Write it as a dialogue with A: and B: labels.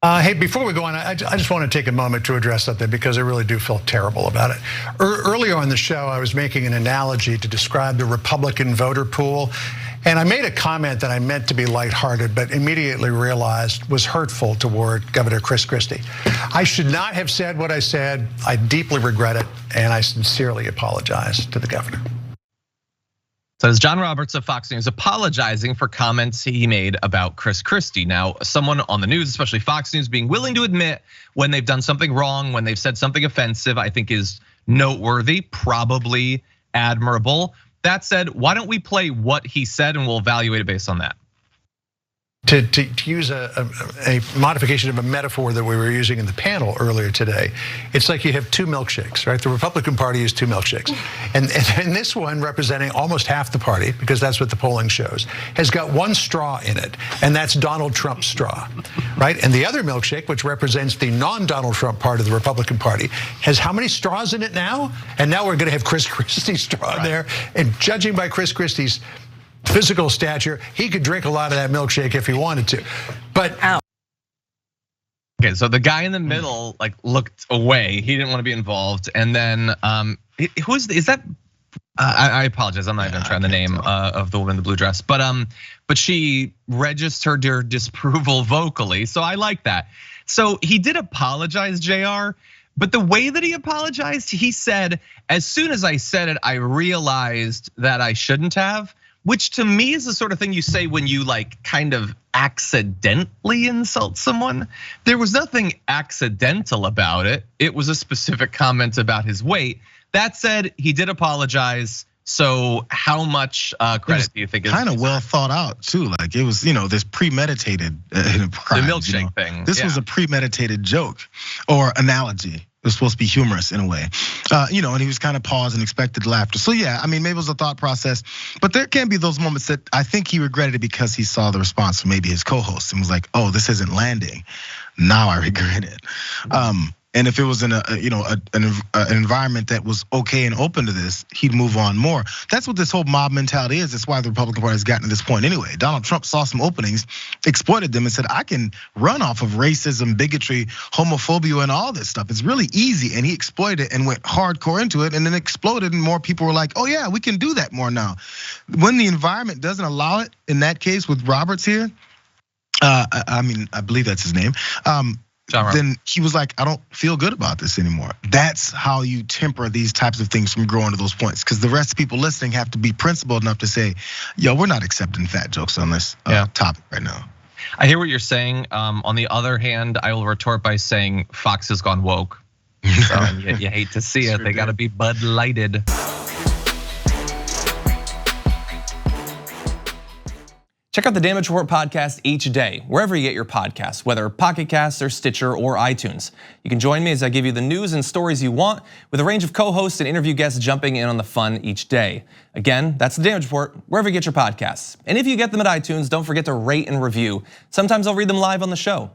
A: Hey, before we go on, I just want to take a moment to address something because I really do feel terrible about it. Earlier on the show, I was making an analogy to describe the Republican voter pool. And I made a comment that I meant to be lighthearted, but immediately realized was hurtful toward Governor Chris Christie. I should not have said what I said. I deeply regret it, and I sincerely apologize to the governor.
B: So it's John Roberts of Fox News apologizing for comments he made about Chris Christie. Now, someone on the news, especially Fox News, being willing to admit when they've done something wrong, when they've said something offensive, I think is noteworthy, probably admirable. That said, why don't we play what he said and we'll evaluate it based on that?
A: To use a modification of a metaphor that we were using in the panel earlier today, it's like you have two milkshakes, right? The Republican Party is two milkshakes. And this one, representing almost half the party, because that's what the polling shows, has got one straw in it, and that's Donald Trump's straw, right? And the other milkshake, which represents the non-Donald Trump part of the Republican Party, has how many straws in it now? And now we're gonna have Chris Christie's straw in there. And judging by Chris Christie's physical stature, he could drink a lot of that milkshake if he wanted to. But
B: okay, so the guy in the middle like looked away. He didn't want to be involved. And then is that? I apologize. I'm not even trying the name of the woman in the blue dress. But she registered her disapproval vocally. So I like that. So he did apologize, JR. But the way that he apologized, he said, as soon as I said it, I realized that I shouldn't have. Which to me is the sort of thing you say when you like kind of accidentally insult someone. There was nothing accidental about it. It was a specific comment about his weight. That said, he did apologize. So how much credit do you think is
C: kind of well thought out too? Like it was, this premeditated crime.
B: The milkshake thing.
C: This was a premeditated joke or analogy. It was supposed to be humorous in a way, and he was kind of paused and expected laughter. So yeah, I mean, maybe it was a thought process, but there can be those moments that I think he regretted it because he saw the response from maybe his co-host and was like, "Oh, this isn't landing. Now I regret it." And if it was in an environment that was okay and open to this, he'd move on more. That's what this whole mob mentality is. That's why the Republican Party has gotten to this point anyway. Donald Trump saw some openings, exploited them, and said, I can run off of racism, bigotry, homophobia, and all this stuff. It's really easy. And he exploited it and went hardcore into it and then exploded. And more people were like, oh yeah, we can do that more now. When the environment doesn't allow it, in that case with Roberts here, I believe that's his name. Then he was like, I don't feel good about this anymore. That's how you temper these types of things from growing to those points. Because the rest of people listening have to be principled enough to say, yo, we're not accepting fat jokes on this topic right now.
B: I hear what you're saying. On the other hand, I will retort by saying Fox has gone woke. So you hate to see it. They gotta be Bud Lighted.
D: Check out the Damage Report podcast each day, wherever you get your podcasts, whether Pocket Casts or Stitcher or iTunes. You can join me as I give you the news and stories you want, with a range of co-hosts and interview guests jumping in on the fun each day. Again, that's the Damage Report, wherever you get your podcasts. And if you get them at iTunes, don't forget to rate and review. Sometimes I'll read them live on the show.